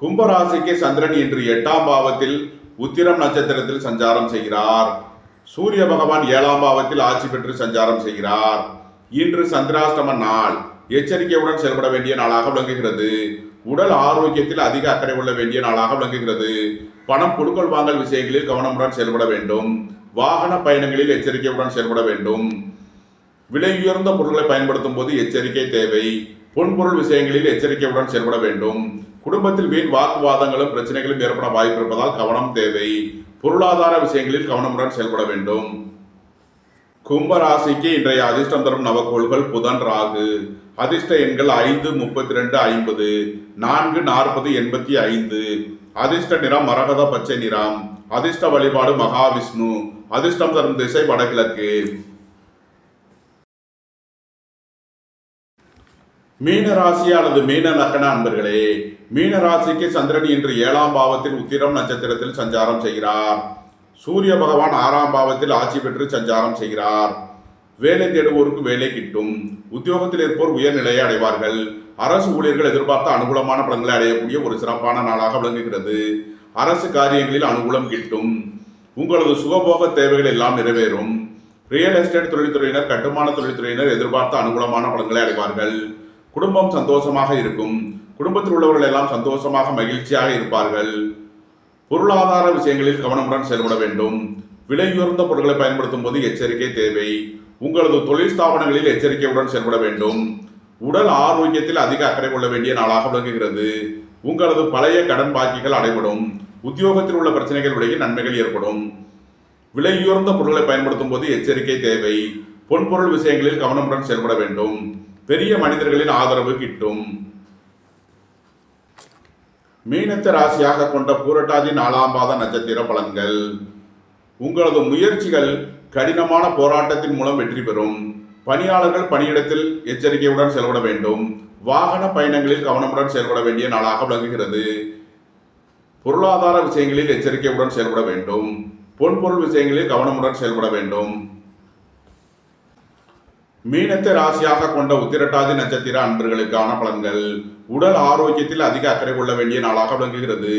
கும்பராசிக்கு சந்திரன் இன்று 8ஆம் பாவத்தில் உத்திரம் நட்சத்திரத்தில் சஞ்சாரம் செய்கிறார். சூரிய பகவான் 7ஆம் பாவத்தில் ஆட்சி பெற்று சஞ்சாரம் செய்கிறார். இன்று சந்திராஷ்டம நாள். எச்சரிக்கையுடன் செயல்பட வேண்டிய நாளாக விளங்குகிறது. உடல் ஆரோக்கியத்தில் அதிக அக்கறை கொள்ள வேண்டிய நாளாக விளங்குகிறது. பணம் கொடுக்கல் வாங்கல் விஷயங்களில் கவனமுடன் செயல்பட வேண்டும். வாகன பயணங்களில் எச்சரிக்கையுடன் செயல்பட வேண்டும். விலை உயர்ந்த பொருட்களை பயன்படுத்தும் போது எச்சரிக்கை தேவை. பொன்பொருள் விஷயங்களில் எச்சரிக்கையுடன் செயல்பட வேண்டும். குடும்பத்தில் வீண் வாக்குவாதங்களும் பிரச்சனைகளும் ஏற்பட வாய்ப்பு இருப்பதால் கவனம் தேவை. பொருளாதார விஷயங்களில் கவனமுடன் செயல்பட வேண்டும். கும்பராசிக்கு இன்றைய அதிர்ஷ்டம் தரும் நவக்கோள்கள் புதன், ராகு. அதிர்ஷ்ட எண்கள் 5, 32, 50, 4, 40, 85. அதிர்ஷ்ட நிறம் மரகத பச்சை நிறம். அதிர்ஷ்ட வழிபாடு மகாவிஷ்ணு. அதிர்ஷ்டம் தரும் திசை வடகிழக்கு. மீன ராசி அல்லது மீன லக்கண அன்பர்களே, மீன ராசிக்கு சந்திரன் இன்று 7ஆம் பாவத்தில் உத்திரம் நட்சத்திரத்தில் சஞ்சாரம் செய்கிறார். சூரிய பகவான் 6ஆம் பாவத்தில் ஆட்சி பெற்று சஞ்சாரம் செய்கிறார். வேலை தேடுவோருக்கு வேலை கிட்டும். உத்தியோகத்தில் இருப்போர் உயர்நிலையை அடைவார்கள். அரசு ஊழியர்கள் எதிர்பார்த்த அனுகூலமான பலன்களை அடையக்கூடிய ஒரு சிறப்பான நாளாக விளங்குகிறது. அரசு காரியங்களில் அனுகூலம் கிட்டும். உங்களது சுகபோக தேவைகள் எல்லாம் நிறைவேறும். ரியல் எஸ்டேட் தொழில்துறையினர், கட்டுமான தொழில்துறையினர் எதிர்பார்த்த அனுகூலமான பலன்களை அடைவார்கள். குடும்பம் சந்தோஷமாக இருக்கும். குடும்பத்தில் உள்ளவர்கள் எல்லாம் சந்தோஷமாக மகிழ்ச்சியாக இருப்பார்கள். பொருளாதார விஷயங்களில் கவனமுடன் செயல்பட வேண்டும். விலையுயர்ந்த பொருட்களை பயன்படுத்தும் போது எச்சரிக்கை தேவை. உங்களது தொழில் ஸ்தாபனங்களில் எச்சரிக்கையுடன் செயல்பட வேண்டும். உடல் ஆரோக்கியத்தில் அதிக அக்கறை கொள்ள வேண்டிய நாளாக விளங்குகிறது. உங்களது பழைய கடன் பாக்கிகள் அடைபடும். உத்தியோகத்தில் உள்ள பிரச்சனைகள் விலகி நன்மைகள் ஏற்படும். விலையுயர்ந்த பொருட்களை பயன்படுத்தும் போது எச்சரிக்கை தேவை. பொன்பொருள் விஷயங்களில் கவனமுடன் செயல்பட வேண்டும். பெரிய மனிதர்களின் ஆதரவு கிட்டும். மீனத்தை ராசியாக கொண்ட பூரட்டாதி 4ஆம் பாத நட்சத்திர பலன்கள். உங்களது முயற்சிகள் கடினமான போராட்டத்தின் மூலம் வெற்றி பெறும். பணியாளர்கள் பணியிடத்தில் எச்சரிக்கையுடன் செயல்பட வேண்டும். வாகன பயணங்களில் கவனமுடன் செயல்பட வேண்டிய நாளாக விளங்குகிறது. பொருளாதார விஷயங்களில் எச்சரிக்கையுடன் செயல்பட வேண்டும். பொன்பொருள் விஷயங்களில் கவனமுடன் செயல்பட வேண்டும். மீனத்தை ராசியாக கொண்ட உத்திரட்டாதி நட்சத்திர அன்பர்களுக்கான பலன்கள். உடல் ஆரோக்கியத்தில் அதிக அக்கறை கொள்ள வேண்டிய நாளாக விளங்குகிறது.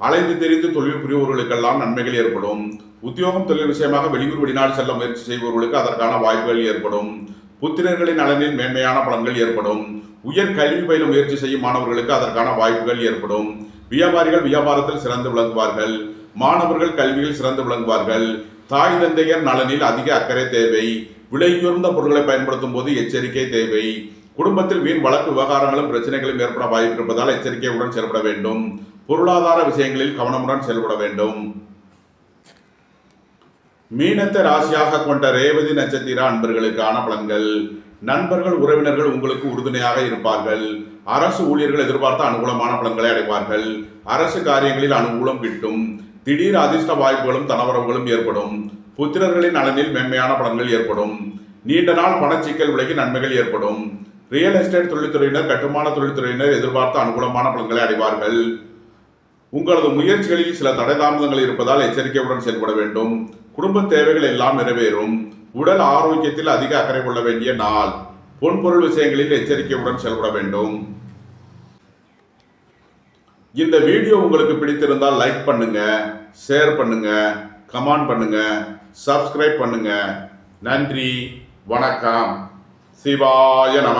அலைந்து தெரிந்து தொழில் புரிபவர்களுக்கெல்லாம் நன்மைகள் ஏற்படும். உத்தியோகம் தொழில் விஷயமாக வெளியூர் வெளிநாடு செல்ல முயற்சி செய்பவர்களுக்கு அதற்கான வாய்ப்புகள் ஏற்படும். புத்திரர்களின் நலனில் மேன்மையான பலன்கள் ஏற்படும். உயர் கல்வி பயில முயற்சி செய்யும் மாணவர்களுக்கு அதற்கான வாய்ப்புகள் ஏற்படும். வியாபாரிகள் வியாபாரத்தில் சிறந்து விளங்குவார்கள். மாணவர்கள் கல்வியில் சிறந்து விளங்குவார்கள். தாய் தந்தையர் நலனில் அதிக அக்கறை தேவை. விலையுயர்ந்த பொருட்களை பயன்படுத்தும் போது எச்சரிக்கை தேவை. குடும்பத்தில் வீண் வழக்கு விவகாரங்களும் பிரச்சனைகளும் ஏற்பட வாய்ப்பு இருப்பதால் எச்சரிக்கையுடன் செயல்பட வேண்டும். பொருளாதார விஷயங்களில் கவனமுடன் செயல்பட வேண்டும். மீனத்தை ராசியாக கொண்ட ரேவதி நட்சத்திர அன்பர்களுக்கான பலன்கள். நண்பர்கள் உறவினர்கள் உங்களுக்கு உறுதுணையாக இருப்பார்கள். அரசு ஊழியர்கள் எதிர்பார்த்த அனுகூலமான பலன்களை அடைவார்கள். அரசு காரியங்களில் அனுகூலம் கிட்டும். திடீர் அதிர்ஷ்ட வாய்ப்புகளும் தனவரவுகளும் ஏற்படும். புத்திரர்களின் நலனில் மென்மையான பலன்கள் ஏற்படும். நீண்ட நாள் பணச்சிக்கல் விலகி நன்மைகள் ஏற்படும். ரியல் எஸ்டேட் தொழில்துறையினர் கட்டுமான தொழில்துறையினர் எதிர்பார்த்த அனுகூலமான பலன்களை அடைவார்கள். உங்களது முயற்சிகளில் சில தடை தாமதங்கள் இருப்பதால் எச்சரிக்கையுடன் செயல்பட வேண்டும். குடும்ப தேவைகள் எல்லாம் நிறைவேறும். உடல் ஆரோக்கியத்தில் அதிக அக்கறை கொள்ள வேண்டிய நாள். பொன்பொருள் விஷயங்களில் எச்சரிக்கையுடன் செயல்பட வேண்டும். இந்த வீடியோ உங்களுக்கு பிடித்திருந்தால் லைக் பண்ணுங்க, ஷேர் பண்ணுங்க, கமெண்ட் பண்ணுங்க, சப்ஸ்கிரைப் பண்ணுங்க. நன்றி, வணக்கம். சிவாய நம.